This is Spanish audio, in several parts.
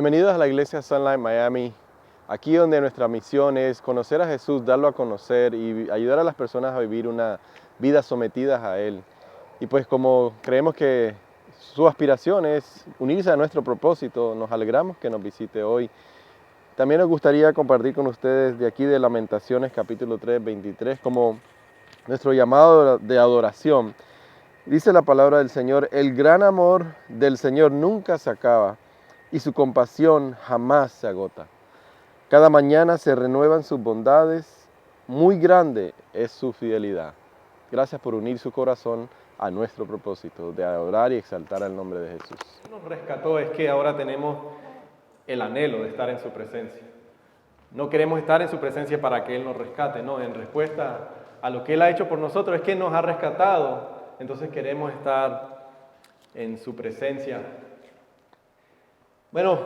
Bienvenidos a la iglesia Sunlight Miami, aquí donde nuestra misión es conocer a Jesús, darlo a conocer y ayudar a las personas a vivir una vida sometidas a Él. Y pues como creemos que su aspiración es unirse a nuestro propósito, nos alegramos que nos visite hoy. También nos gustaría compartir con ustedes de aquí de Lamentaciones capítulo 3, 23, como nuestro llamado de adoración. Dice la palabra del Señor: el gran amor del Señor nunca se acaba y su compasión jamás se agota. Cada mañana se renuevan sus bondades, muy grande es su fidelidad. Gracias por unir su corazón a nuestro propósito de adorar y exaltar el nombre de Jesús. Lo que nos rescató es que ahora tenemos el anhelo de estar en su presencia. No queremos estar en su presencia para que Él nos rescate, no, en respuesta a lo que Él ha hecho por nosotros es que nos ha rescatado, entonces queremos estar en su presencia. Bueno,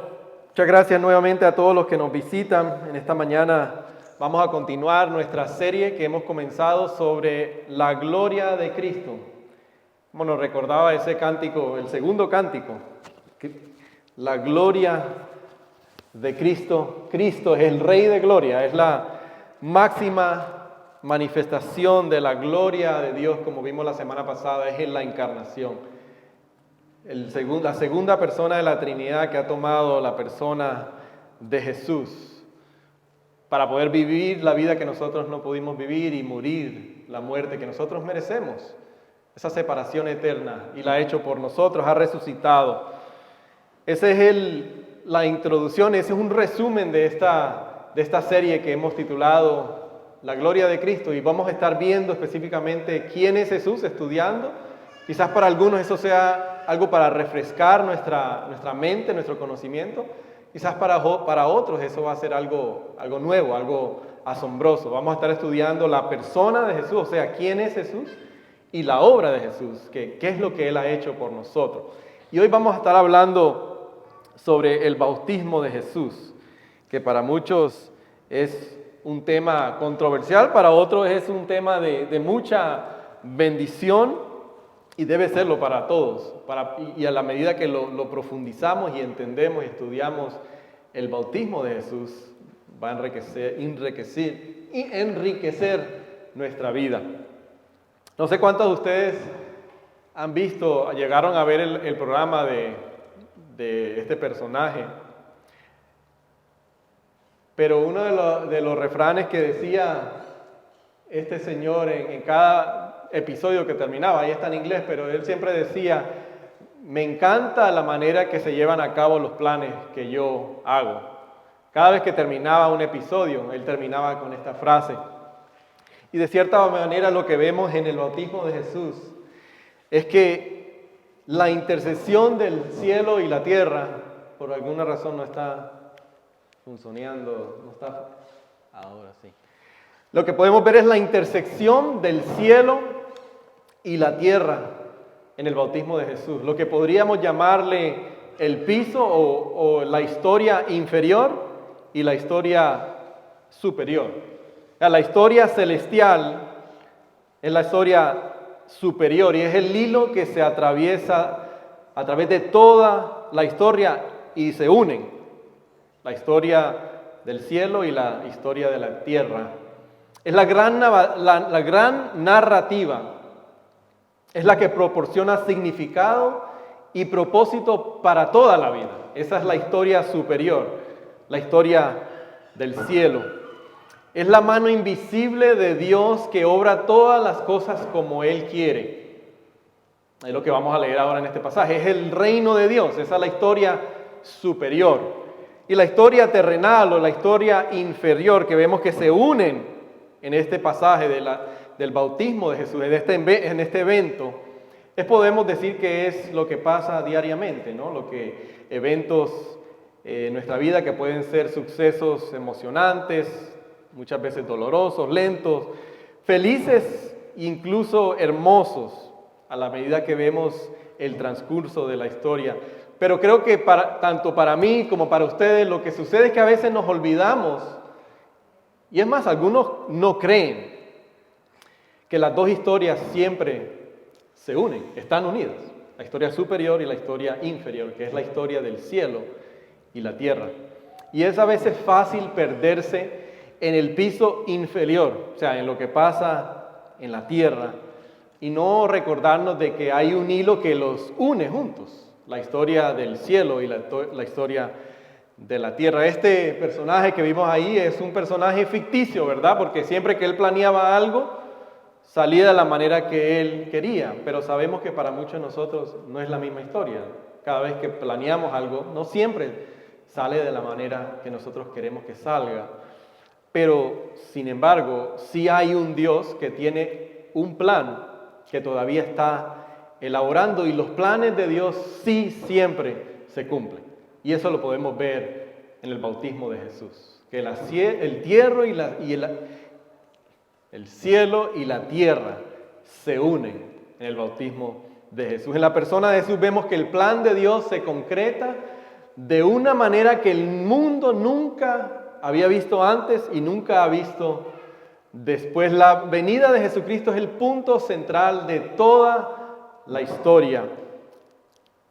muchas gracias nuevamente a todos los que nos visitan. En esta mañana vamos a continuar nuestra serie que hemos comenzado sobre la gloria de Cristo. Como nos recordaba ese cántico, el segundo cántico, la gloria de Cristo. Cristo es el Rey de gloria, es la máxima manifestación de la gloria de Dios, como vimos la semana pasada, es en la encarnación. La segunda persona de la Trinidad que ha tomado la persona de Jesús para poder vivir la vida que nosotros no pudimos vivir y morir la muerte que nosotros merecemos. Esa separación eterna, y la ha hecho por nosotros, ha resucitado. Esa es la introducción, ese es un resumen de esta serie que hemos titulado La Gloria de Cristo, y vamos a estar viendo específicamente quién es Jesús, estudiando. Quizás para algunos eso sea algo para refrescar nuestra mente, nuestro conocimiento. Quizás para otros eso va a ser algo nuevo, algo asombroso. Vamos a estar estudiando la persona de Jesús, o sea, quién es Jesús, y la obra de Jesús, qué es lo que Él ha hecho por nosotros. Y hoy vamos a estar hablando sobre el bautismo de Jesús, que para muchos es un tema controversial, para otros es un tema de mucha bendición, y debe serlo para todos. Y a la medida que lo profundizamos y entendemos y estudiamos el bautismo de Jesús, va a enriquecer nuestra vida. No sé cuántos de ustedes llegaron a ver el programa de este personaje, pero uno de los refranes que decía este señor en cada episodio que terminaba, ahí está en inglés, pero él siempre decía: me encanta la manera que se llevan a cabo los planes que yo hago. Cada vez que terminaba un episodio, él terminaba con esta frase. Y de cierta manera lo que vemos en el bautismo de Jesús es que la intercesión del cielo y la tierra, por alguna razón no está funcionando, no está, ahora sí. Lo que podemos ver es la intersección del cielo y la tierra en el bautismo de Jesús. Lo que podríamos llamarle el piso o la historia inferior y la historia superior. La historia celestial es la historia superior y es el hilo que se atraviesa a través de toda la historia y se unen. La historia del cielo y la historia de la tierra. Es la gran narrativa, es la que proporciona significado y propósito para toda la vida. Esa es la historia superior, la historia del cielo. Es la mano invisible de Dios que obra todas las cosas como Él quiere. Es lo que vamos a leer ahora en este pasaje. Es el reino de Dios, esa es la historia superior. Y la historia terrenal o la historia inferior que vemos que se unen en este pasaje del bautismo de Jesús, en este evento, podemos decir que es lo que pasa diariamente, ¿no? Eventos en nuestra vida que pueden ser sucesos emocionantes, muchas veces dolorosos, lentos, felices, incluso hermosos, a la medida que vemos el transcurso de la historia. Pero creo que tanto para mí como para ustedes, lo que sucede es que a veces nos olvidamos, y es más, algunos no creen que las dos historias siempre se unen, están unidas. La historia superior y la historia inferior, que es la historia del cielo y la tierra. Y es a veces fácil perderse en el piso inferior, o sea, en lo que pasa en la tierra, y no recordarnos de que hay un hilo que los une juntos, la historia del cielo y la historia de la tierra. Este personaje que vimos ahí es un personaje ficticio, ¿verdad? Porque siempre que él planeaba algo, salía de la manera que él quería, pero sabemos que para muchos de nosotros no es la misma historia. Cada vez que planeamos algo, no siempre sale de la manera que nosotros queremos que salga. Pero, sin embargo, sí hay un Dios que tiene un plan que todavía está elaborando, y los planes de Dios sí siempre se cumplen. Y eso lo podemos ver en el bautismo de Jesús, que el cielo y la tierra se unen en el bautismo de Jesús. En la persona de Jesús vemos que el plan de Dios se concreta de una manera que el mundo nunca había visto antes y nunca ha visto después. La venida de Jesucristo es el punto central de toda la historia.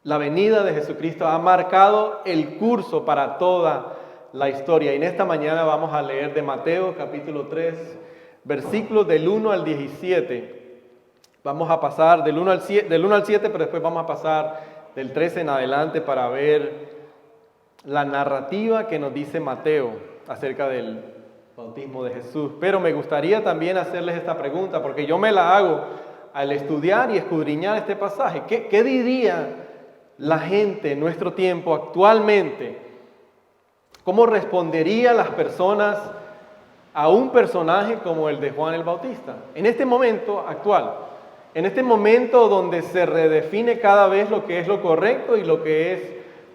La venida de Jesucristo ha marcado el curso para toda la historia. Y en esta mañana vamos a leer de Mateo capítulo 3, versículos del 1 al 17. Vamos a pasar del 1 al 7, pero después vamos a pasar del 13 en adelante para ver la narrativa que nos dice Mateo acerca del bautismo de Jesús. Pero me gustaría también hacerles esta pregunta, porque yo me la hago al estudiar y escudriñar este pasaje. ¿Qué diría la gente en nuestro tiempo actualmente? ¿Cómo responderían las personas a un personaje como el de Juan el Bautista? En este momento actual, en este momento donde se redefine cada vez lo que es lo correcto y lo que es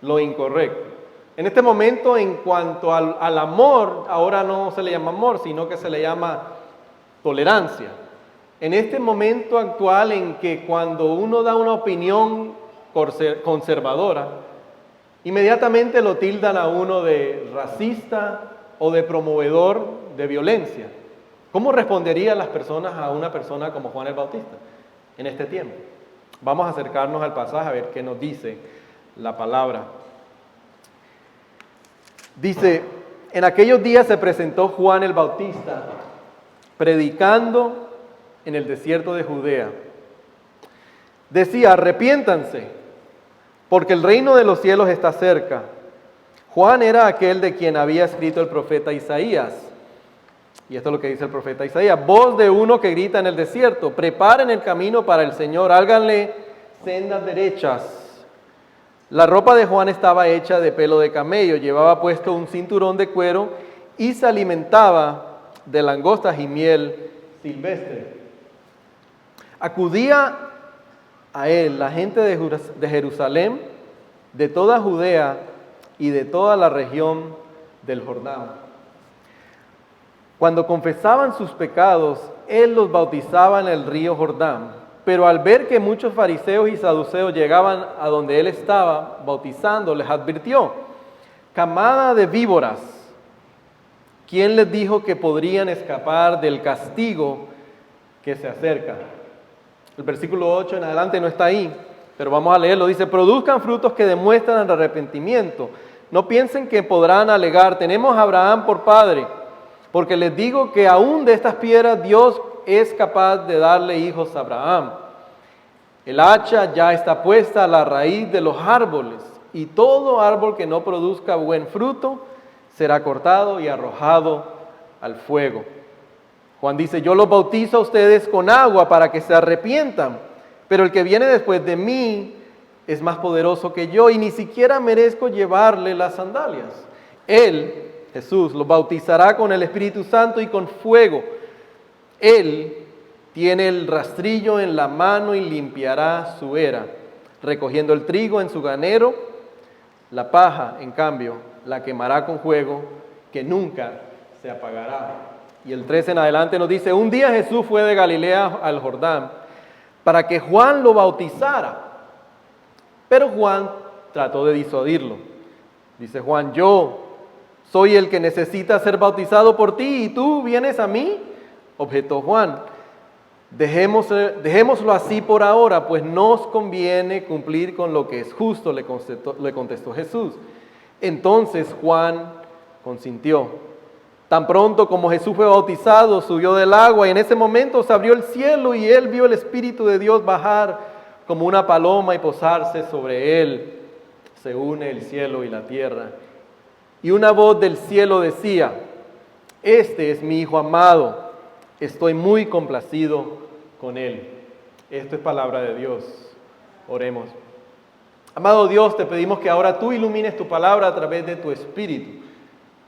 lo incorrecto. En este momento, en cuanto al amor, ahora no se le llama amor, sino que se le llama tolerancia. En este momento actual en que cuando uno da una opinión conservadora, inmediatamente lo tildan a uno de racista o de promovedor de violencia. ¿Cómo responderían las personas a una persona como Juan el Bautista en este tiempo? Vamos a acercarnos al pasaje a ver qué nos dice la palabra. Dice, en aquellos días se presentó Juan el Bautista predicando en el desierto de Judea. Decía, arrepiéntanse, porque el reino de los cielos está cerca. Juan era aquel de quien había escrito el profeta Isaías. Y esto es lo que dice el profeta Isaías. Voz de uno que grita en el desierto, preparen el camino para el Señor, háganle sendas derechas. La ropa de Juan estaba hecha de pelo de camello, llevaba puesto un cinturón de cuero y se alimentaba de langostas y miel silvestre. Acudía a él la gente de Jerusalén, de toda Judea y de toda la región del Jordán. Cuando confesaban sus pecados, él los bautizaba en el río Jordán. Pero al ver que muchos fariseos y saduceos llegaban a donde él estaba bautizando, les advirtió, camada de víboras, ¿quién les dijo que podrían escapar del castigo que se acerca? El versículo 8 en adelante no está ahí, pero vamos a leerlo. Dice, produzcan frutos que demuestran el arrepentimiento. No piensen que podrán alegar, tenemos a Abraham por padre, porque les digo que aún de estas piedras Dios es capaz de darle hijos a Abraham. El hacha ya está puesta a la raíz de los árboles, y todo árbol que no produzca buen fruto será cortado y arrojado al fuego. Juan dice, yo los bautizo a ustedes con agua para que se arrepientan, pero el que viene después de mí es más poderoso que yo, y ni siquiera merezco llevarle las sandalias. Él, Jesús, los bautizará con el Espíritu Santo y con fuego. Él tiene el rastrillo en la mano y limpiará su era, recogiendo el trigo en su granero, la paja, en cambio, la quemará con fuego que nunca se apagará. Y el 13 en adelante nos dice, un día Jesús fue de Galilea al Jordán para que Juan lo bautizara, pero Juan trató de disuadirlo. Dice Juan, yo soy el que necesita ser bautizado por ti y tú vienes a mí. Objetó Juan, dejémoslo así por ahora, pues nos conviene cumplir con lo que es justo, le contestó Jesús. Entonces Juan consintió. Tan pronto como Jesús fue bautizado, subió del agua y en ese momento se abrió el cielo y él vio el Espíritu de Dios bajar como una paloma y posarse sobre él. Se une el cielo y la tierra. Y una voz del cielo decía: este es mi Hijo amado, estoy muy complacido con él. Esto es palabra de Dios. Oremos. Amado Dios, te pedimos que ahora tú ilumines tu palabra a través de tu Espíritu.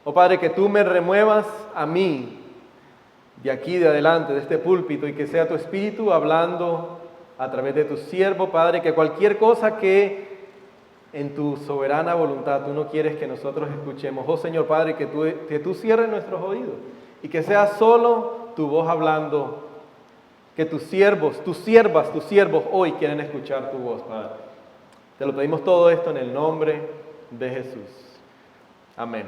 Oh Padre, que tú me remuevas a mí de aquí de adelante, de este púlpito, y que sea tu Espíritu hablando a través de tu siervo, Padre, que cualquier cosa que en tu soberana voluntad tú no quieres que nosotros escuchemos, oh Señor Padre, que tú cierres nuestros oídos y que sea solo tu voz hablando, que tus siervos, tus siervas, tus siervos hoy quieren escuchar tu voz, Padre. Te lo pedimos todo esto en el nombre de Jesús. Amén.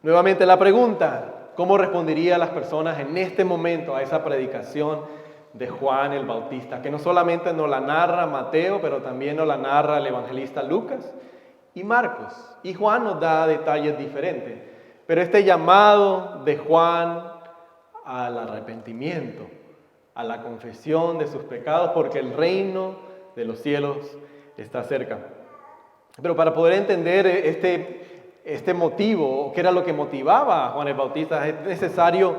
Nuevamente la pregunta: ¿cómo responderían las personas en este momento a esa predicación de Juan el Bautista? Que no solamente nos la narra Mateo, pero también nos la narra el evangelista Lucas y Marcos. Y Juan nos da detalles diferentes. Pero este llamado de Juan al arrepentimiento, a la confesión de sus pecados, porque el reino de los cielos está cerca. Pero para poder entender este motivo, qué era lo que motivaba a Juan el Bautista, es necesario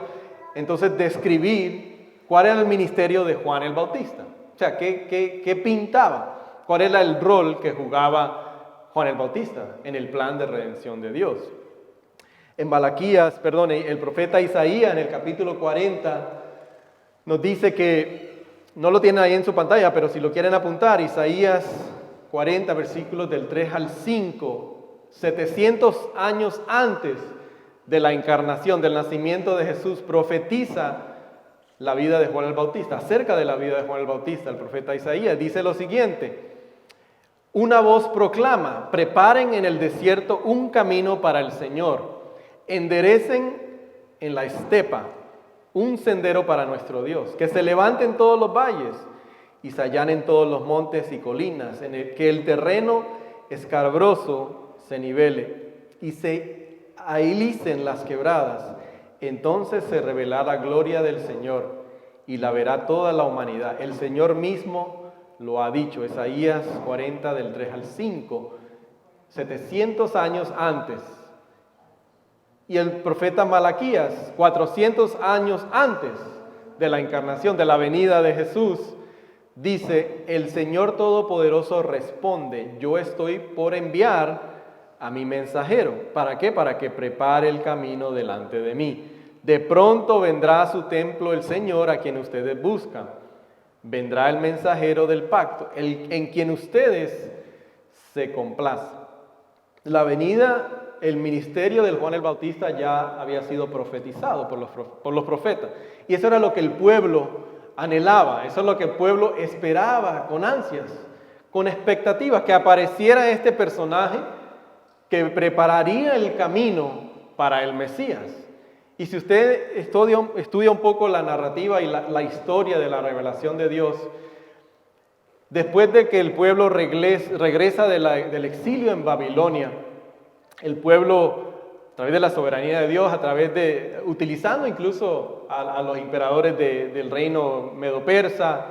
entonces describir cuál era el ministerio de Juan el Bautista. O sea, qué pintaba, cuál era el rol que jugaba Juan el Bautista en el plan de redención de Dios. En el profeta Isaías, en el capítulo 40, nos dice que, no lo tienen ahí en su pantalla, pero si lo quieren apuntar, Isaías 40, versículos del 3 al 5, 700 años antes de la encarnación, del nacimiento de Jesús, profetiza la vida de Juan el Bautista. Acerca de la vida de Juan el Bautista, el profeta Isaías dice lo siguiente: una voz proclama, preparen en el desierto un camino para el Señor, enderecen en la estepa un sendero para nuestro Dios, que se levanten todos los valles y se allanen todos los montes y colinas, que el terreno escabroso se nivele y se ahilicen las quebradas. Entonces se revelará la gloria del Señor y la verá toda la humanidad. El Señor mismo lo ha dicho. Isaías 40 del 3 al 5, 700 años antes. Y el profeta Malaquías, 400 años antes de la encarnación, de la venida de Jesús, dice: el Señor Todopoderoso responde: yo estoy por enviar a mi mensajero. ¿Para qué? Para que prepare el camino delante de mí. De pronto vendrá a su templo el Señor a quien ustedes buscan. Vendrá el mensajero del pacto, en quien ustedes se complacen. La venida, el ministerio del Juan el Bautista ya había sido profetizado por los profetas. Y eso era lo que el pueblo anhelaba, eso es lo que el pueblo esperaba con ansias, con expectativas, que apareciera este personaje que prepararía el camino para el Mesías. Y si usted estudia un poco la narrativa y la historia de la revelación de Dios, después de que el pueblo regresa del exilio en Babilonia, el pueblo, a través de la soberanía de Dios, utilizando incluso a los imperadores del reino medo-persa,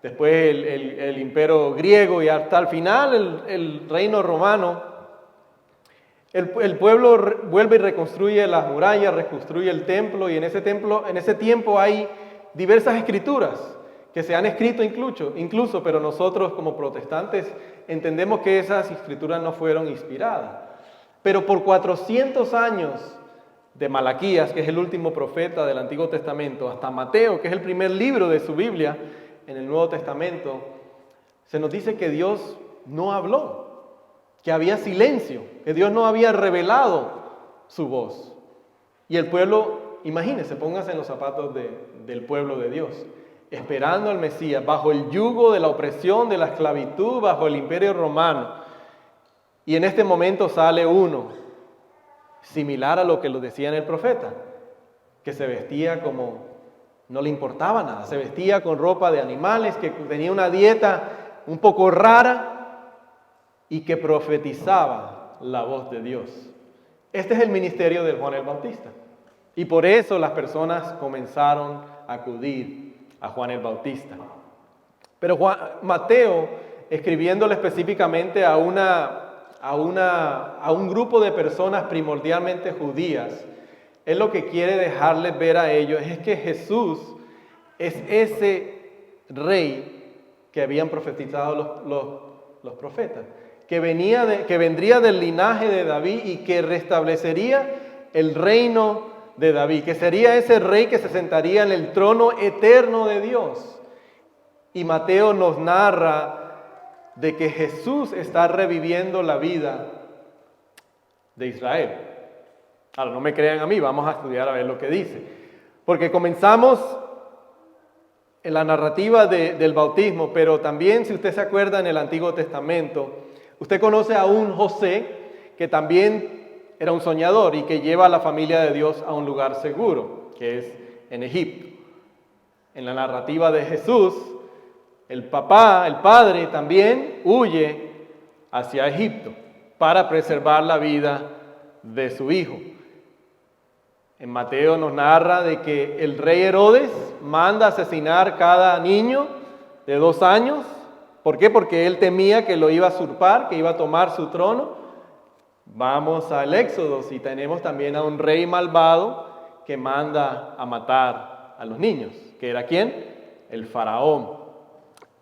después el imperio griego y hasta el final el reino romano, el pueblo vuelve y reconstruye las murallas, reconstruye el templo, y en ese tiempo hay diversas escrituras que se han escrito incluso, pero nosotros como protestantes entendemos que esas escrituras no fueron inspiradas. Pero por 400 años, de Malaquías, que es el último profeta del Antiguo Testamento, hasta Mateo, que es el primer libro de su Biblia en el Nuevo Testamento, se nos dice que Dios no habló, que había silencio, que Dios no había revelado su voz. Y el pueblo, imagínense, pónganse en los zapatos del pueblo de Dios, esperando al Mesías, bajo el yugo de la opresión, de la esclavitud, bajo el imperio romano. Y en este momento sale uno, similar a lo que lo decía en el profeta, que se vestía como, no le importaba nada, se vestía con ropa de animales, que tenía una dieta un poco rara y que profetizaba la voz de Dios. Este es el ministerio de Juan el Bautista. Y por eso las personas comenzaron a acudir a Juan el Bautista. Pero Mateo, escribiéndole específicamente a un grupo de personas primordialmente judías, él lo que quiere dejarles ver a ellos es que Jesús es ese rey que habían profetizado los profetas, que vendría del linaje de David y que restablecería el reino de David, que sería ese rey que se sentaría en el trono eterno de Dios. Y Mateo nos narra de que Jesús está reviviendo la vida de Israel. Ahora, no me crean a mí, vamos a estudiar a ver lo que dice. Porque comenzamos en la narrativa del bautismo, pero también, si usted se acuerda, en el Antiguo Testamento, usted conoce a un José que también era un soñador y que lleva a la familia de Dios a un lugar seguro, que es en Egipto. En la narrativa de Jesús, el padre también huye hacia Egipto para preservar la vida de su hijo. En Mateo nos narra de que el rey Herodes manda asesinar cada niño de 2 años. ¿Por qué? Porque él temía que lo iba a usurpar, que iba a tomar su trono. Vamos al Éxodo y tenemos también a un rey malvado que manda a matar a los niños. ¿Que era quién? El faraón.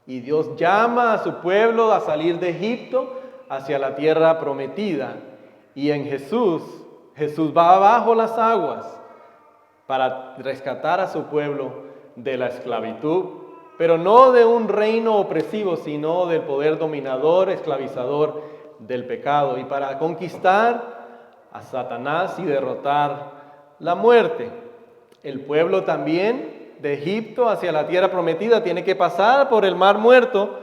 Y Dios llama a su pueblo a salir de Egipto hacia la tierra prometida. Y en Jesús va abajo las aguas para rescatar a su pueblo de la esclavitud, pero no de un reino opresivo, sino del poder dominador, esclavizador del pecado, y para conquistar a Satanás y derrotar la muerte. El pueblo también de Egipto hacia la tierra prometida tiene que pasar por el Mar Muerto,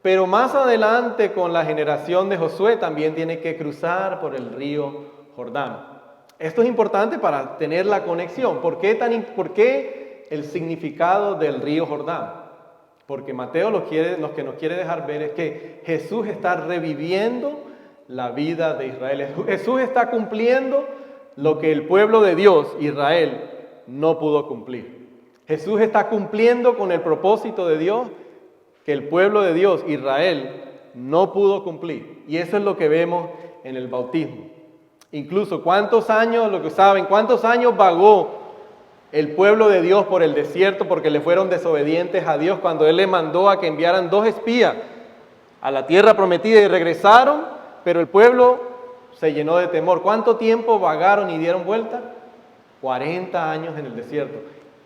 pero más adelante con la generación de Josué también tiene que cruzar por el río Jordán. Esto es importante para tener la conexión. ¿Por qué el significado del río Jordán? Porque Mateo lo que nos quiere dejar ver es que Jesús está reviviendo la vida de Israel. Jesús está cumpliendo lo que el pueblo de Dios, Israel, no pudo cumplir. Jesús está cumpliendo con el propósito de Dios que el pueblo de Dios, Israel, no pudo cumplir. Y eso es lo que vemos en el bautismo. Incluso, ¿cuántos años vagó el pueblo de Dios por el desierto porque le fueron desobedientes a Dios cuando Él le mandó a que enviaran 2 espías a la tierra prometida y regresaron, pero el pueblo se llenó de temor? ¿Cuánto tiempo vagaron y dieron vuelta? 40 años en el desierto.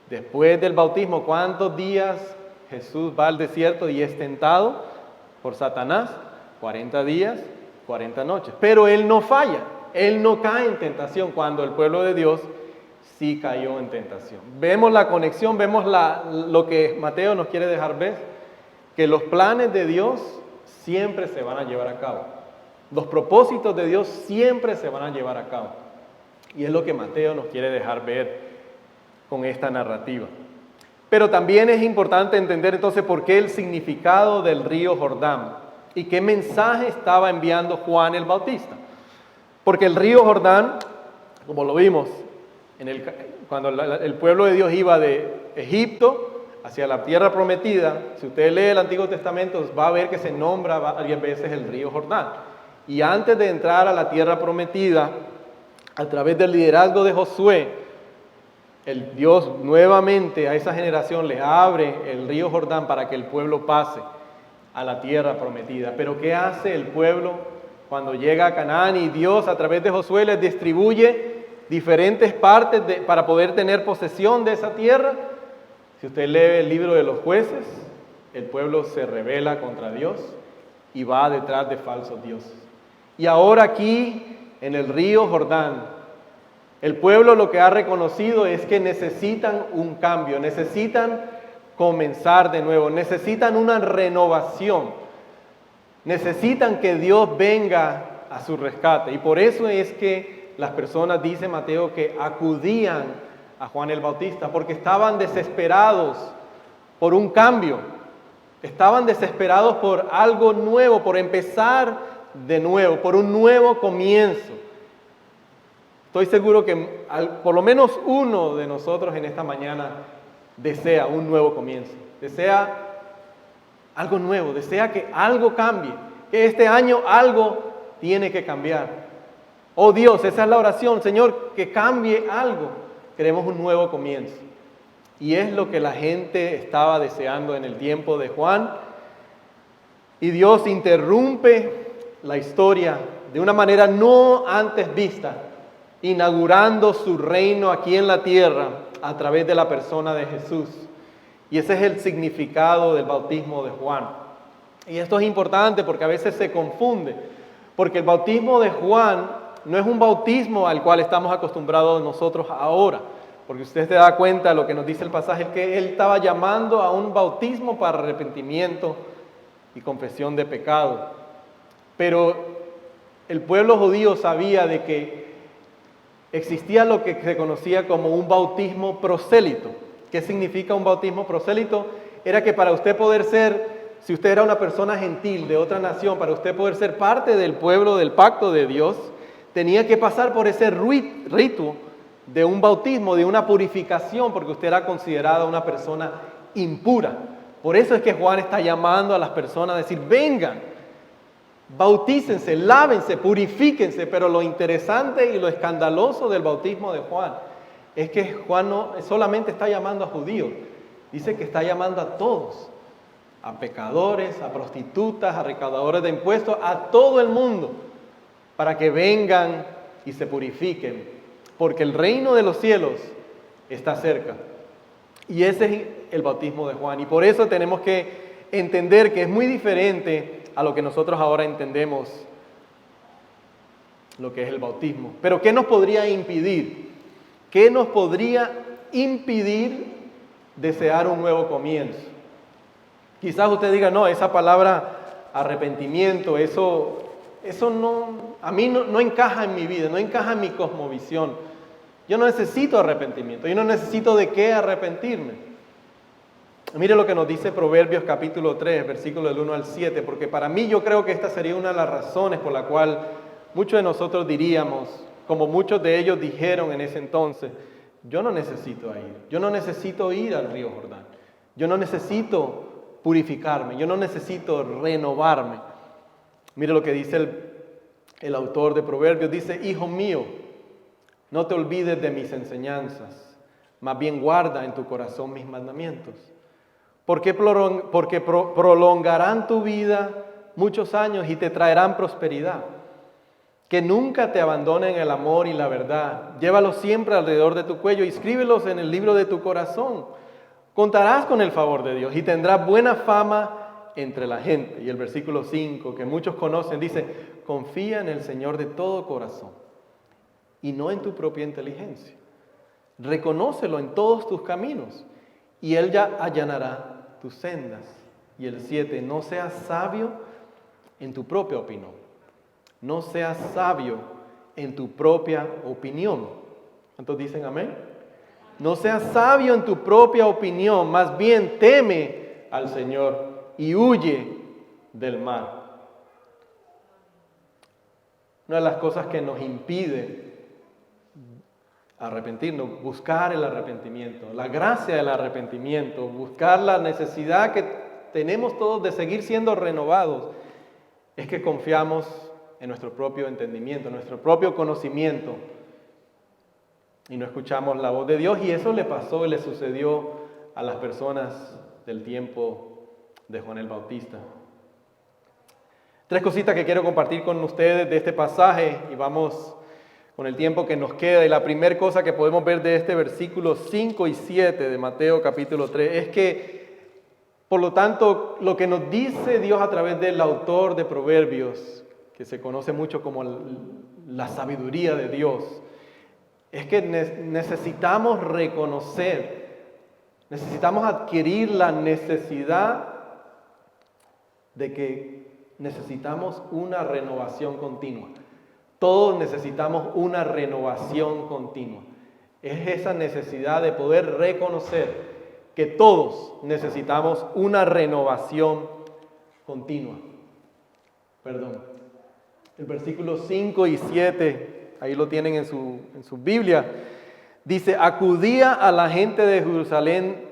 Después del bautismo, ¿cuántos días Jesús va al desierto y es tentado por Satanás? 40 días, 40 noches. Pero Él no falla, Él no cae en tentación, cuando el pueblo de Dios sí cayó en tentación. Vemos la conexión, vemos lo que Mateo nos quiere dejar ver, que los planes de Dios siempre se van a llevar a cabo. Los propósitos de Dios siempre se van a llevar a cabo. Y es lo que Mateo nos quiere dejar ver con esta narrativa. Pero también es importante entender entonces por qué el significado del río Jordán y qué mensaje estaba enviando Juan el Bautista. Porque el río Jordán, como lo vimos, cuando el pueblo de Dios iba de Egipto hacia la tierra prometida, si usted lee el Antiguo Testamento va a ver que se nombra varias veces el río Jordán. Y antes de entrar a la tierra prometida, a través del liderazgo de Josué, el Dios nuevamente a esa generación le abre el río Jordán para que el pueblo pase a la tierra prometida. Pero ¿qué hace el pueblo cuando llega a Canaán? Y Dios a través de Josué les distribuye diferentes partes para poder tener posesión de esa tierra. Si usted lee el libro de los jueces, el pueblo se rebela contra Dios y va detrás de falsos dioses. Y ahora aquí en el río Jordán, el pueblo lo que ha reconocido es que necesitan un cambio, necesitan comenzar de nuevo, necesitan una renovación, necesitan que Dios venga a su rescate. Y por eso es que las personas, dice Mateo, que acudían a Juan el Bautista, porque estaban desesperados por un cambio, estaban desesperados por algo nuevo, por empezar de nuevo, por un nuevo comienzo. Estoy seguro que por lo menos uno de nosotros en esta mañana desea un nuevo comienzo, desea algo nuevo, desea que algo cambie, que este año algo tiene que cambiar. Oh Dios, esa es la oración, Señor, que cambie algo. Queremos un nuevo comienzo. Y es lo que la gente estaba deseando en el tiempo de Juan. Y Dios interrumpe la historia de una manera no antes vista, inaugurando su reino aquí en la tierra a través de la persona de Jesús. Y ese es el significado del bautismo de Juan. Y esto es importante porque a veces se confunde, porque el bautismo de Juan no es un bautismo al cual estamos acostumbrados nosotros ahora, porque usted se da cuenta de lo que nos dice el pasaje, que él estaba llamando a un bautismo para arrepentimiento y confesión de pecado. Pero el pueblo judío sabía de que existía lo que se conocía como un bautismo prosélito. ¿Qué significa un bautismo prosélito? Era que para usted poder ser, si usted era una persona gentil de otra nación, para usted poder ser parte del pueblo del pacto de Dios, tenía que pasar por ese rito de un bautismo, de una purificación, porque usted era considerada una persona impura. Por eso es que Juan está llamando a las personas a decir, vengan, bautícense, lávense, purifíquense. Pero lo interesante y lo escandaloso del bautismo de Juan es que Juan no solamente está llamando a judíos, dice que está llamando a todos, a pecadores, a prostitutas, a recaudadores de impuestos, a todo el mundo, para que vengan y se purifiquen, porque el reino de los cielos está cerca. Y ese es el bautismo de Juan. Y por eso tenemos que entender que es muy diferente a lo que nosotros ahora entendemos, lo que es el bautismo. Pero ¿qué nos podría impedir? ¿Qué nos podría impedir desear un nuevo comienzo? Quizás usted diga, no, esa palabra arrepentimiento, eso no, a mí no encaja en mi vida, no encaja en mi cosmovisión. Yo no necesito arrepentimiento, yo no necesito de qué arrepentirme. Mire lo que nos dice Proverbios capítulo 3, versículo del 1 al 7, porque para mí yo creo que esta sería una de las razones por la cual muchos de nosotros diríamos, como muchos de ellos dijeron en ese entonces, yo no necesito ir, yo no necesito ir al río Jordán, yo no necesito purificarme, yo no necesito renovarme. Mire lo que dice el autor de Proverbios, dice, hijo mío, no te olvides de mis enseñanzas, más bien guarda en tu corazón mis mandamientos, porque prolongarán tu vida muchos años y te traerán prosperidad. Que nunca te abandonen el amor y la verdad. Llévalos siempre alrededor de tu cuello y escríbelos en el libro de tu corazón. Contarás con el favor de Dios y tendrás buena fama entre la gente. Y el versículo 5, que muchos conocen, dice, confía en el Señor de todo corazón y no en tu propia inteligencia. Reconócelo en todos tus caminos y Él ya allanará tus sendas. Y el 7, no seas sabio en tu propia opinión. No seas sabio en tu propia opinión. ¿Cuántos dicen amén? No seas sabio en tu propia opinión, más bien teme al Señor y huye del mal. Una de las cosas que nos impide arrepentirnos, buscar el arrepentimiento, la gracia del arrepentimiento, buscar la necesidad que tenemos todos de seguir siendo renovados, es que confiamos en nuestro propio entendimiento, en nuestro propio conocimiento, y no escuchamos la voz de Dios. Y eso le pasó y le sucedió a las personas del tiempo de Juan el Bautista. 3 cositas que quiero compartir con ustedes de este pasaje, y vamos con el tiempo que nos queda. Y la primera cosa que podemos ver de este versículo 5 y 7 de Mateo capítulo 3 es que, por lo tanto, lo que nos dice Dios a través del autor de Proverbios, que se conoce mucho como la sabiduría de Dios, es que necesitamos reconocer, necesitamos adquirir la necesidad de que necesitamos una renovación continua. Todos necesitamos una renovación continua. Es esa necesidad de poder reconocer que todos necesitamos una renovación continua. el versículo 5 y 7, ahí lo tienen en su Biblia, dice, acudía a la gente de Jerusalén,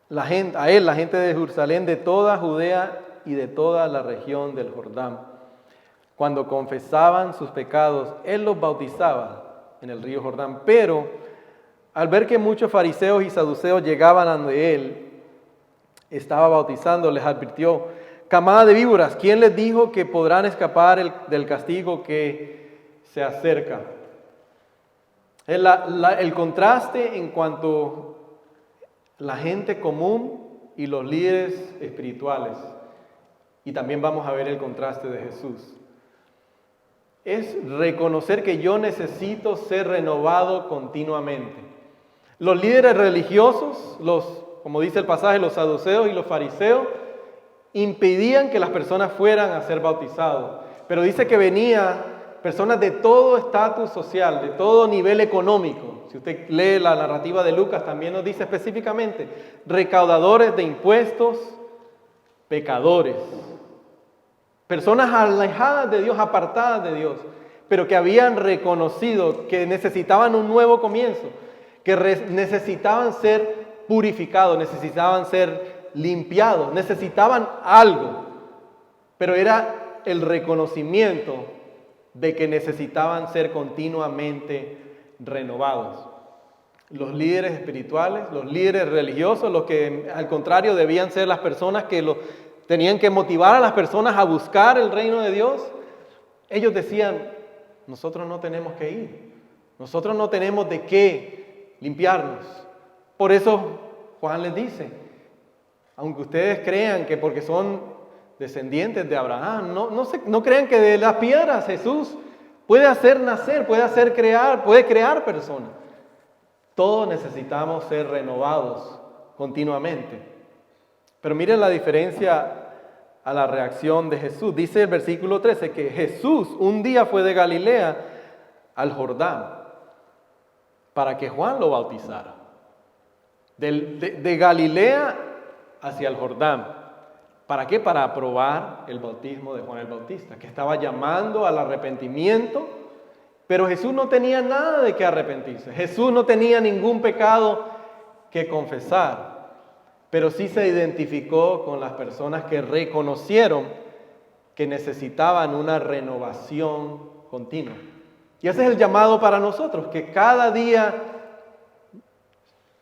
la gente de Jerusalén, de toda Judea y de toda la región del Jordán. Cuando confesaban sus pecados, él los bautizaba en el río Jordán. Pero al ver que muchos fariseos y saduceos llegaban ante él, estaba bautizando, les advirtió, camada de víboras, ¿quién les dijo que podrán escapar del castigo que se acerca? El contraste en cuanto la gente común y los líderes espirituales. Y también vamos a ver el contraste de Jesús. Es reconocer que yo necesito ser renovado continuamente. Los líderes religiosos, como dice el pasaje, los saduceos y los fariseos, impedían que las personas fueran a ser bautizados. Pero dice que venía personas de todo estatus social, de todo nivel económico. Si usted lee la narrativa de Lucas, también nos dice específicamente, recaudadores de impuestos, pecadores, personas alejadas de Dios, apartadas de Dios, pero que habían reconocido que necesitaban un nuevo comienzo, que necesitaban ser purificados, necesitaban ser limpiados, necesitaban algo, pero era el reconocimiento de que necesitaban ser continuamente renovados. Los líderes espirituales, los líderes religiosos, los que al contrario debían ser las personas que tenían que motivar a las personas a buscar el reino de Dios, ellos decían, nosotros no tenemos que ir, nosotros no tenemos de qué limpiarnos. Por eso Juan les dice, aunque ustedes crean que porque son descendientes de Abraham, no crean que de las piedras Jesús puede hacer nacer, puede crear personas. Todos necesitamos ser renovados continuamente. Pero miren la diferencia a la reacción de Jesús. Dice el versículo 13 que Jesús un día fue de Galilea al Jordán para que Juan lo bautizara. De Galilea hacia el Jordán. ¿Para qué? Para aprobar el bautismo de Juan el Bautista, que estaba llamando al arrepentimiento, pero Jesús no tenía nada de qué arrepentirse. Jesús no tenía ningún pecado que confesar, pero sí se identificó con las personas que reconocieron que necesitaban una renovación continua. Y ese es el llamado para nosotros, que cada día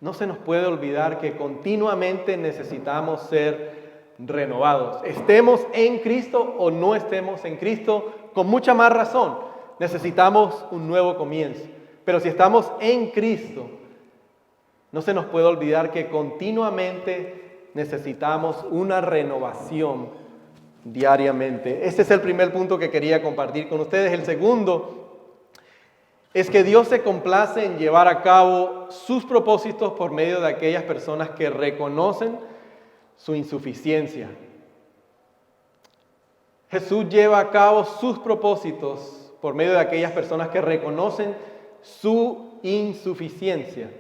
no se nos puede olvidar que continuamente necesitamos ser renovados. Estemos en Cristo o no estemos en Cristo, con mucha más razón, necesitamos un nuevo comienzo. Pero si estamos en Cristo, no se nos puede olvidar que continuamente necesitamos una renovación diariamente. Este es el primer punto que quería compartir con ustedes. El segundo es que Dios se complace en llevar a cabo sus propósitos por medio de aquellas personas que reconocen su insuficiencia. Jesús lleva a cabo sus propósitos por medio de aquellas personas que reconocen su insuficiencia.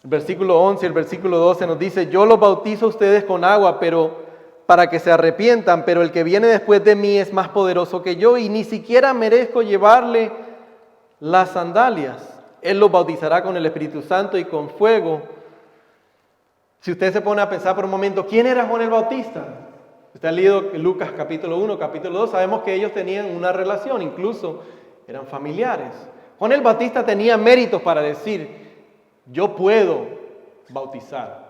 El versículo 11 y el versículo 12 nos dice, yo los bautizo a ustedes con agua, pero para que se arrepientan, pero el que viene después de mí es más poderoso que yo y ni siquiera merezco llevarle las sandalias. Él los bautizará con el Espíritu Santo y con fuego. Si usted se pone a pensar por un momento, ¿quién era Juan el Bautista? Usted ha leído Lucas capítulo 1, capítulo 2, sabemos que ellos tenían una relación, incluso eran familiares. Juan el Bautista tenía méritos para decir, yo puedo bautizar.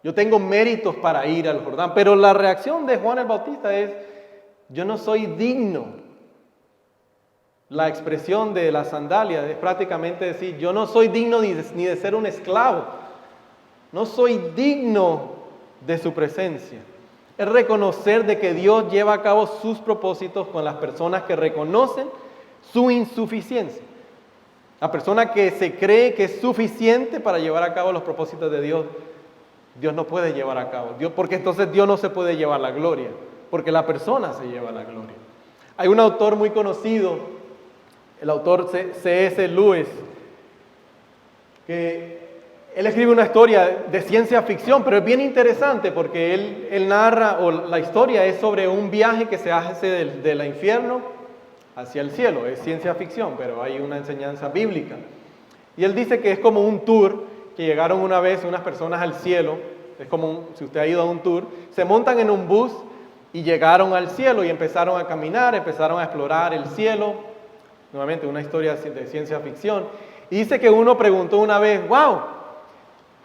Yo tengo méritos para ir al Jordán, pero la reacción de Juan el Bautista es, yo no soy digno. La expresión de la sandalia es prácticamente decir, yo no soy digno ni de ser un esclavo. No soy digno de su presencia. Es reconocer de que Dios lleva a cabo sus propósitos con las personas que reconocen su insuficiencia. La persona que se cree que es suficiente para llevar a cabo los propósitos de Dios, Dios no puede llevar a cabo. Porque entonces Dios no se puede llevar la gloria, porque la persona se lleva la gloria. Hay un autor muy conocido, el autor C.S. Lewis, que Él escribe una historia de ciencia ficción, pero es bien interesante porque él narra, o la historia es sobre un viaje que se hace del infierno hacia el cielo. Es ciencia ficción, pero hay una enseñanza bíblica. Y él dice que es como un tour, que llegaron una vez unas personas al cielo, es como si usted ha ido a un tour, se montan en un bus y llegaron al cielo y empezaron a caminar, empezaron a explorar el cielo. Nuevamente una historia de ciencia ficción. Y dice que uno preguntó una vez, wow,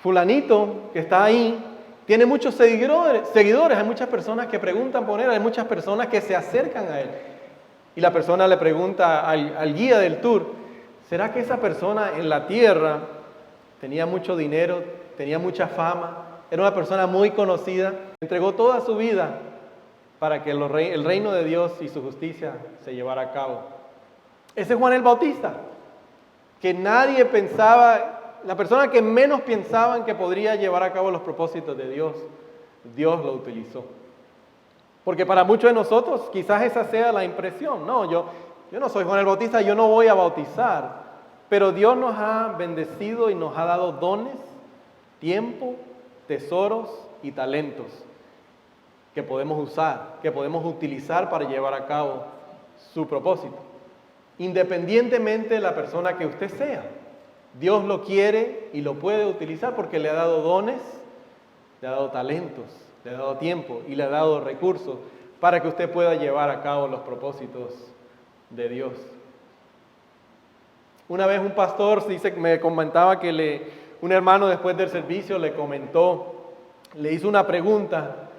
fulanito que está ahí, tiene muchos seguidores, hay muchas personas que preguntan por él, hay muchas personas que se acercan a él. Y la persona le pregunta al guía del tour, ¿será que esa persona en la tierra tenía mucho dinero, tenía mucha fama, era una persona muy conocida, entregó toda su vida para que el reino de Dios y su justicia se llevara a cabo? Ese es Juan el Bautista, que nadie pensaba, la persona que menos pensaban que podría llevar a cabo los propósitos de Dios, Dios lo utilizó. Porque para muchos de nosotros quizás esa sea la impresión. No, yo no soy Juan el Bautista, yo no voy a bautizar. Pero Dios nos ha bendecido y nos ha dado dones, tiempo, tesoros y talentos que podemos usar, que podemos utilizar para llevar a cabo su propósito. Independientemente de la persona que usted sea, Dios lo quiere y lo puede utilizar porque le ha dado dones, le ha dado talentos, le ha dado tiempo y le ha dado recursos para que usted pueda llevar a cabo los propósitos de Dios. Una vez un pastor me comentaba que un hermano después del servicio le hizo una pregunta.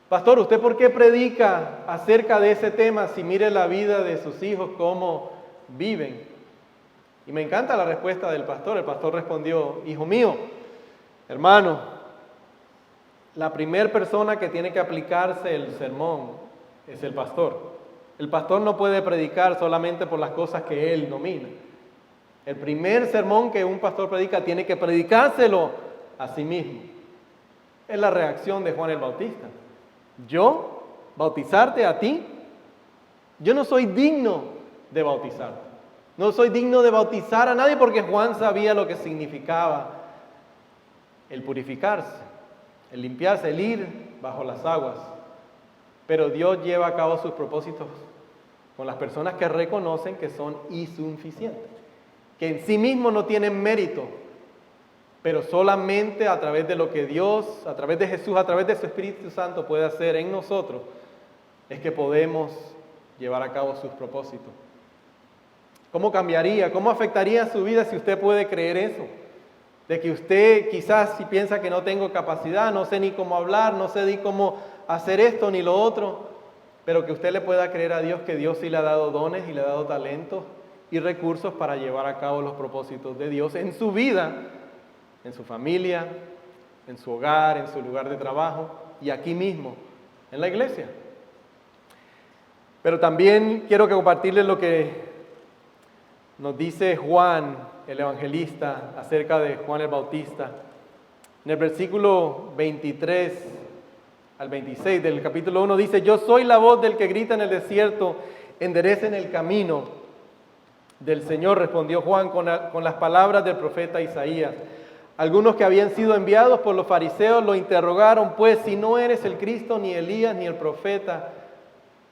Pastor, ¿usted por qué predica acerca de ese tema si mire la vida de sus hijos, cómo viven? Y me encanta la respuesta del pastor. El pastor respondió, hijo mío, hermano, la primera persona que tiene que aplicarse el sermón es el pastor. El pastor no puede predicar solamente por las cosas que él domina. El primer sermón que un pastor predica tiene que predicárselo a sí mismo. Es la reacción de Juan el Bautista. Yo, bautizarte a ti, yo no soy digno de bautizarte. No soy digno de bautizar a nadie porque Juan sabía lo que significaba el purificarse, el limpiarse, el ir bajo las aguas. Pero Dios lleva a cabo sus propósitos con las personas que reconocen que son insuficientes, que en sí mismos no tienen mérito, pero solamente a través de lo que Dios, a través de Jesús, a través de su Espíritu Santo puede hacer en nosotros, es que podemos llevar a cabo sus propósitos. ¿Cómo cambiaría, cómo afectaría su vida si usted puede creer eso? De que usted quizás si piensa que no tengo capacidad, no sé ni cómo hablar, no sé ni cómo hacer esto ni lo otro, pero que usted le pueda creer a Dios que Dios sí le ha dado dones y le ha dado talentos y recursos para llevar a cabo los propósitos de Dios en su vida, en su familia, en su hogar, en su lugar de trabajo y aquí mismo, en la iglesia. Pero también quiero compartirles lo que nos dice Juan, el evangelista, acerca de Juan el Bautista. En el versículo 23 al 26 del capítulo 1 dice, yo soy la voz del que grita en el desierto, enderecen el camino del Señor, respondió Juan con las palabras del profeta Isaías. Algunos que habían sido enviados por los fariseos lo interrogaron, pues si no eres el Cristo, ni Elías, ni el profeta,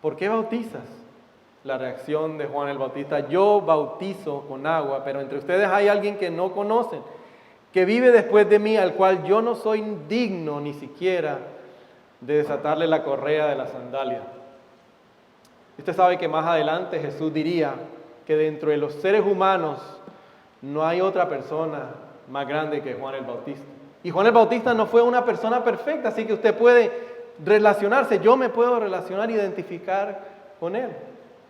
¿por qué bautizas? La reacción de Juan el Bautista, yo bautizo con agua, pero entre ustedes hay alguien que no conocen, que vive después de mí, al cual yo no soy digno ni siquiera de desatarle la correa de la sandalia. Usted sabe que más adelante Jesús diría que dentro de los seres humanos no hay otra persona más grande que Juan el Bautista. Y Juan el Bautista no fue una persona perfecta, así que usted puede relacionarse, yo me puedo relacionar, identificar con él.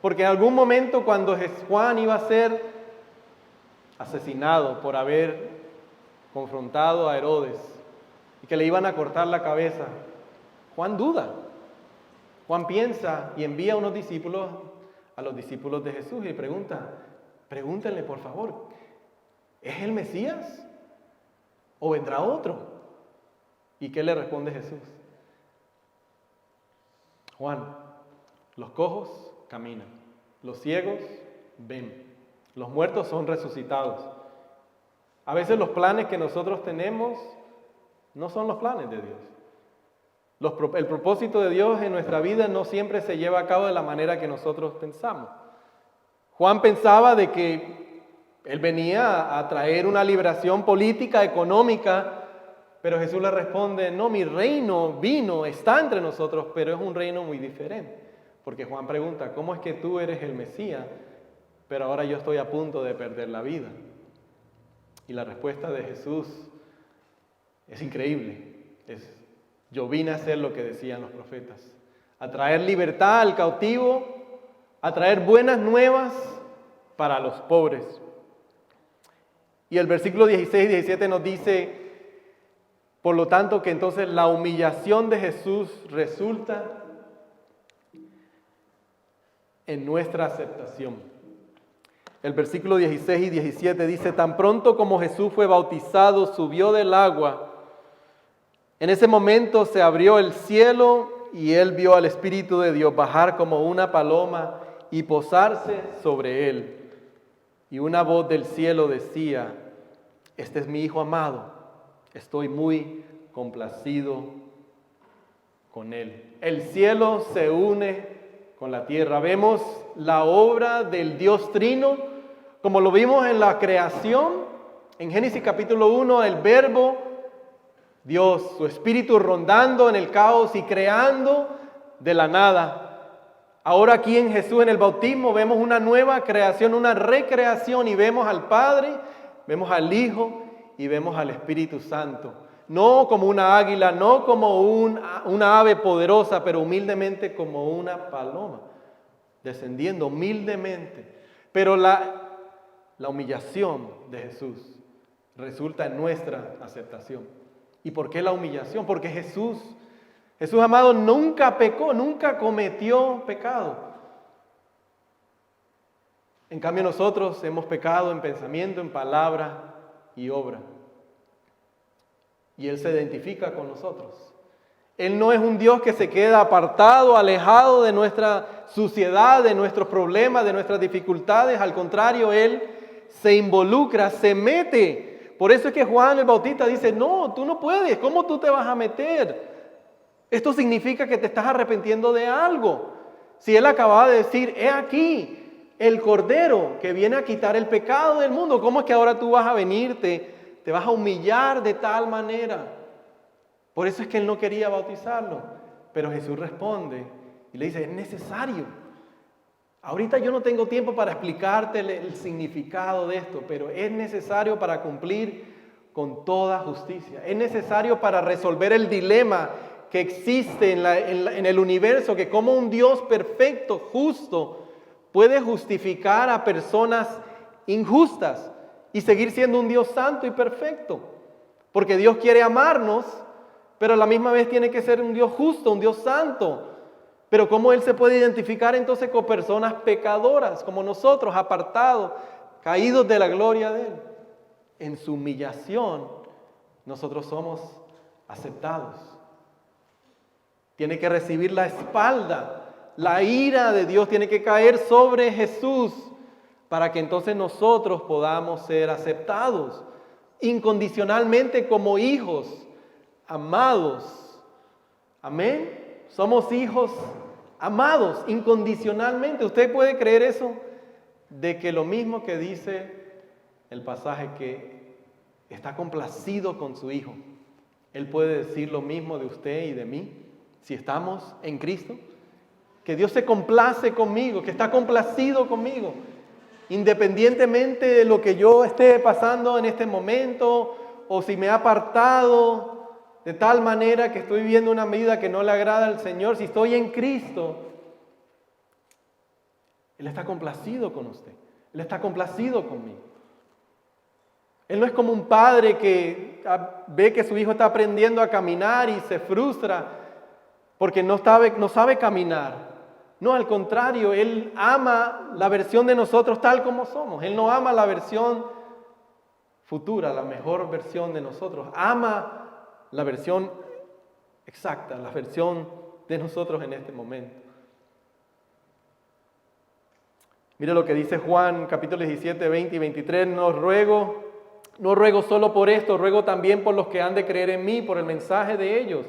Porque en algún momento cuando Juan iba a ser asesinado por haber confrontado a Herodes y que le iban a cortar la cabeza, Juan duda. Juan piensa y envía a unos discípulos, a los discípulos de Jesús y pregúntenle por favor, ¿es el Mesías o vendrá otro? ¿Y qué le responde Jesús? Juan, los cojos caminan, los ciegos ven, los muertos son resucitados A veces los planes que nosotros tenemos no son los planes de Dios. El propósito de Dios en nuestra vida no siempre se lleva a cabo de la manera que nosotros pensamos. Juan pensaba de que él venía a traer una liberación política, económica, pero Jesús le responde, no, mi reino vino, está entre nosotros, pero es un reino muy diferente. Porque Juan pregunta, ¿cómo es que tú eres el Mesías, pero ahora yo estoy a punto de perder la vida? Y la respuesta de Jesús es increíble. Yo vine a hacer lo que decían los profetas, a traer libertad al cautivo, a traer buenas nuevas para los pobres. Y el versículo 16 y 17 nos dice, por lo tanto, que entonces la humillación de Jesús resulta en nuestra aceptación. El versículo 16 y 17 dice, tan pronto como Jesús fue bautizado, subió del agua. En ese momento se abrió el cielo y él vio al Espíritu de Dios bajar como una paloma y posarse sobre él. Y una voz del cielo decía, este es mi Hijo amado, estoy muy complacido con él. El cielo se une con la tierra. Vemos la obra del Dios Trino, como lo vimos en la creación, en Génesis capítulo 1, el Verbo, Dios, su Espíritu rondando en el caos y creando de la nada. Ahora aquí en Jesús en el bautismo vemos una nueva creación, una recreación y vemos al Padre, vemos al Hijo y vemos al Espíritu Santo. No como una águila, no como una ave poderosa, pero humildemente como una paloma, descendiendo humildemente. Pero la humillación de Jesús resulta en nuestra aceptación. ¿Y por qué la humillación? Porque Jesús amado nunca pecó, nunca cometió pecado. En cambio nosotros hemos pecado en pensamiento, en palabra y obra. Y Él se identifica con nosotros. Él no es un Dios que se queda apartado, alejado de nuestra suciedad, de nuestros problemas, de nuestras dificultades. Al contrario, Él se involucra, se mete. Por eso es que Juan el Bautista dice, no, tú no puedes, ¿cómo tú te vas a meter? Esto significa que te estás arrepintiendo de algo. Si Él acababa de decir, he aquí el Cordero que viene a quitar el pecado del mundo, ¿cómo es que ahora tú vas a venirte? Te vas a humillar de tal manera. Por eso es que él no quería bautizarlo. Pero Jesús responde y le dice, es necesario. Ahorita yo no tengo tiempo para explicarte el significado de esto, pero es necesario para cumplir con toda justicia. Es necesario para resolver el dilema que existe en el universo, que como un Dios perfecto, justo, puede justificar a personas injustas y seguir siendo un Dios santo y perfecto. Porque Dios quiere amarnos, pero a la misma vez tiene que ser un Dios justo, un Dios santo. Pero ¿cómo Él se puede identificar entonces con personas pecadoras, como nosotros, apartados, caídos de la gloria de Él? En su humillación, nosotros somos aceptados. Tiene que recibir la espalda, la ira de Dios tiene que caer sobre Jesús, para que entonces nosotros podamos ser aceptados incondicionalmente como hijos amados. Amén. Somos hijos amados incondicionalmente. ¿Usted puede creer eso? De que lo mismo que dice el pasaje, que está complacido con su Hijo, Él puede decir lo mismo de usted y de mí, si estamos en Cristo. Que Dios se complace conmigo, que está complacido conmigo. Independientemente de lo que yo esté pasando en este momento, o si me he apartado de tal manera que estoy viviendo una vida que no le agrada al Señor, si estoy en Cristo, Él está complacido con usted, Él está complacido conmigo. Él no es como un padre que ve que su hijo está aprendiendo a caminar y se frustra porque no sabe caminar. No, al contrario, Él ama la versión de nosotros tal como somos. Él no ama la versión futura, la mejor versión de nosotros. Ama la versión exacta, la versión de nosotros en este momento. Mire lo que dice Juan, capítulo 17, 20 y 23. No ruego No ruego solo por esto, ruego también por los que han de creer en mí, por el mensaje de ellos,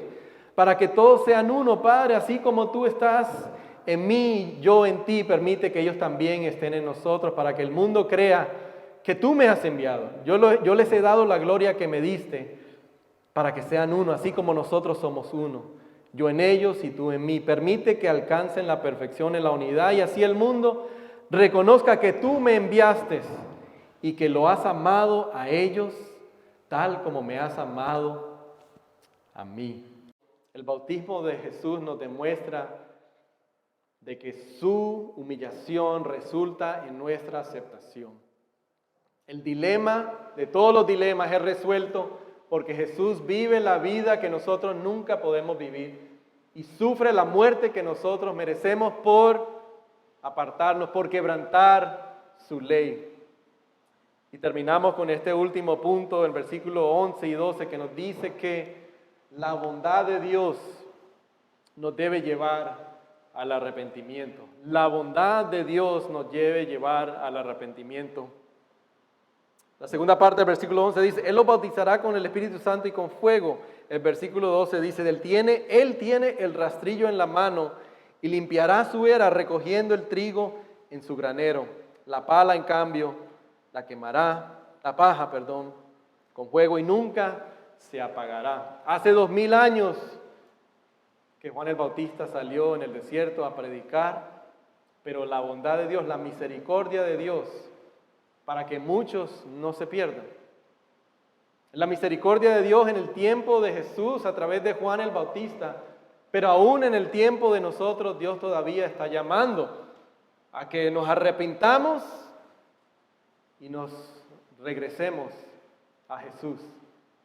para que todos sean uno, Padre, así como tú estás en mí, yo en ti, permite que ellos también estén en nosotros, para que el mundo crea que tú me has enviado. Yo les he dado la gloria que me diste, para que sean uno, así como nosotros somos uno. Yo en ellos y tú en mí. Permite que alcancen la perfección en la unidad y así el mundo reconozca que tú me enviaste y que lo has amado a ellos tal como me has amado a mí. El bautismo de Jesús nos demuestra de que su humillación resulta en nuestra aceptación. El dilema de todos los dilemas es resuelto porque Jesús vive la vida que nosotros nunca podemos vivir y sufre la muerte que nosotros merecemos por apartarnos, por quebrantar su ley. Y terminamos con este último punto, en versículos 11 y 12, que nos dice que la bondad de Dios nos debe llevar al arrepentimiento. La bondad de Dios nos debe llevar al arrepentimiento. La segunda parte del versículo 11 dice, Él los bautizará con el Espíritu Santo y con fuego. El versículo 12 dice, Él tiene el rastrillo en la mano y limpiará su era recogiendo el trigo en su granero. La pala, en cambio, la paja, con fuego y nunca se apagará. Hace 2000 años que Juan el Bautista salió en el desierto a predicar, pero la bondad de Dios, la misericordia de Dios, para que muchos no se pierdan. La misericordia de Dios en el tiempo de Jesús a través de Juan el Bautista, pero aún en el tiempo de nosotros Dios todavía está llamando a que nos arrepintamos y nos regresemos a Jesús.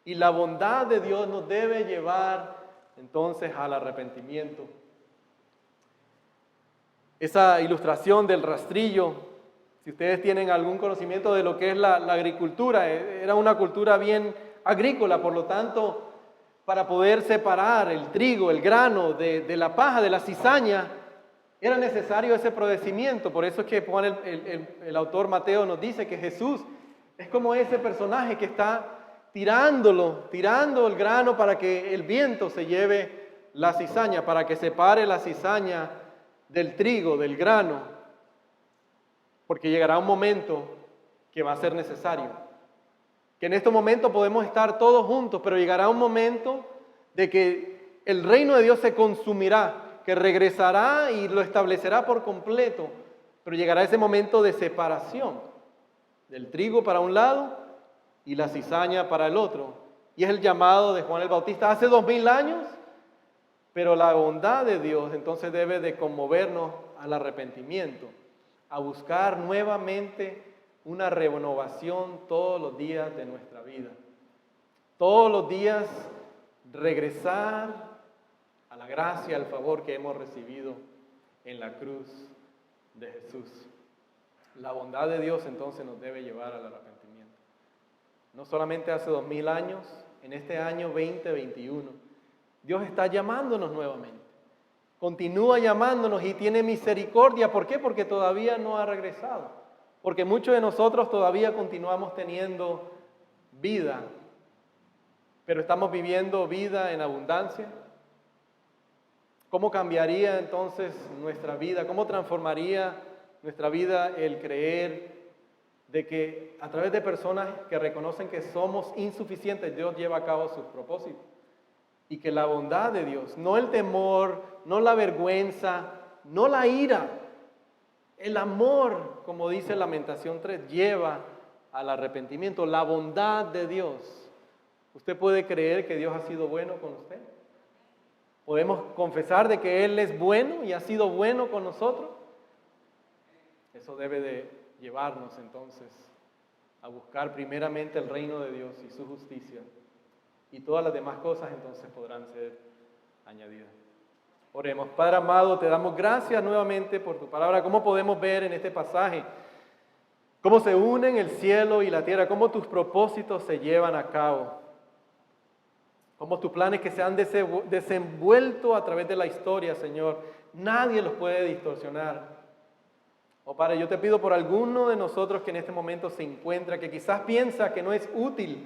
Y la bondad de Dios nos debe llevar entonces al arrepentimiento. Esa ilustración del rastrillo, si ustedes tienen algún conocimiento de lo que es la agricultura, era una cultura bien agrícola, por lo tanto, para poder separar el trigo, el grano de la paja, de la cizaña, era necesario ese procedimiento. Por eso es que Juan, el autor Mateo nos dice que Jesús es como ese personaje que está tirando el grano para que el viento se lleve la cizaña, para que separe la cizaña del trigo, del grano. Porque llegará un momento que va a ser necesario. Que en este momento podemos estar todos juntos, pero llegará un momento de que el reino de Dios se consumirá, que regresará y lo establecerá por completo. Pero llegará ese momento de separación del trigo para un lado y la cizaña para el otro. Y es el llamado de Juan el Bautista hace 2000 años, pero la bondad de Dios entonces debe de conmovernos al arrepentimiento, a buscar nuevamente una renovación todos los días de nuestra vida. Todos los días regresar a la gracia, al favor que hemos recibido en la cruz de Jesús. La bondad de Dios entonces nos debe llevar al arrepentimiento. No solamente hace 2000 años, en este año 2021, Dios está llamándonos nuevamente. Continúa llamándonos y tiene misericordia. ¿Por qué? Porque todavía no ha regresado. Porque muchos de nosotros todavía continuamos teniendo vida, pero estamos viviendo vida en abundancia. ¿Cómo cambiaría entonces nuestra vida? ¿Cómo transformaría nuestra vida el creer de que a través de personas que reconocen que somos insuficientes, Dios lleva a cabo sus propósitos? Y que la bondad de Dios, no el temor, no la vergüenza, no la ira, el amor, como dice Lamentación 3, lleva al arrepentimiento. La bondad de Dios. ¿Usted puede creer que Dios ha sido bueno con usted? ¿Podemos confesar de que Él es bueno y ha sido bueno con nosotros? Eso debe de llevarnos entonces a buscar primeramente el reino de Dios y su justicia. Y todas las demás cosas entonces podrán ser añadidas. Oremos. Padre amado, te damos gracias nuevamente por tu palabra. ¿Cómo podemos ver en este pasaje cómo se unen el cielo y la tierra? Cómo tus propósitos se llevan a cabo. Cómo tus planes que se han desenvuelto a través de la historia, Señor, nadie los puede distorsionar. Oh Padre, yo te pido por alguno de nosotros que en este momento se encuentra, que quizás piensa que no es útil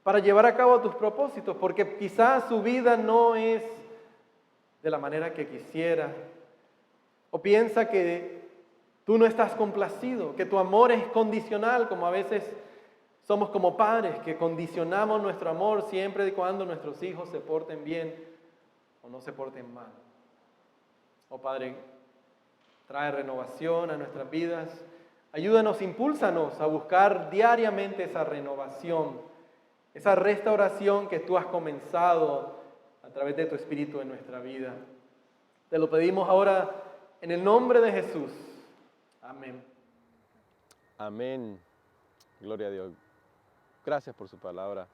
para llevar a cabo tus propósitos, porque quizás su vida no es de la manera que quisiera, o piensa que tú no estás complacido, que tu amor es condicional, como a veces somos como padres, que condicionamos nuestro amor siempre y cuando nuestros hijos se porten bien o no se porten mal. Oh Padre, trae renovación a nuestras vidas. Ayúdanos, impúlsanos a buscar diariamente esa renovación, esa restauración que tú has comenzado a través de tu Espíritu en nuestra vida. Te lo pedimos ahora en el nombre de Jesús. Amén. Amén. Gloria a Dios. Gracias por su palabra.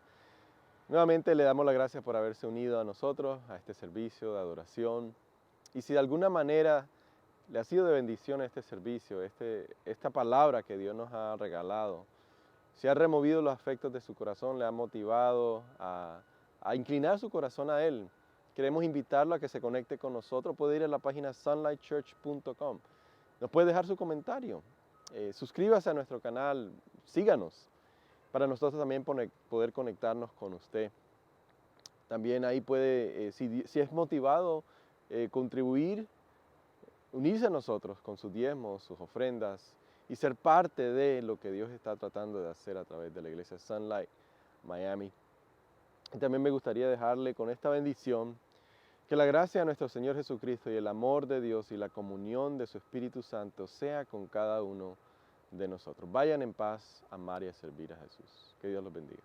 Nuevamente le damos las gracias por haberse unido a nosotros, a este servicio de adoración. Y si de alguna manera le ha sido de bendición este servicio, esta palabra que Dios nos ha regalado, si ha removido los afectos de su corazón, le ha motivado a inclinar su corazón a Él, queremos invitarlo a que se conecte con nosotros. Puede ir a la página sunlightchurch.com. Nos puede dejar su comentario. Suscríbase a nuestro canal, síganos, para nosotros también poder conectarnos con usted. También ahí puede, si es motivado, contribuir, unirse a nosotros con sus diezmos, sus ofrendas y ser parte de lo que Dios está tratando de hacer a través de la iglesia Sunlight Miami. Y también me gustaría dejarle con esta bendición: que la gracia de nuestro Señor Jesucristo y el amor de Dios y la comunión de su Espíritu Santo sea con cada uno de nosotros. Vayan en paz a amar y a servir a Jesús. Que Dios los bendiga.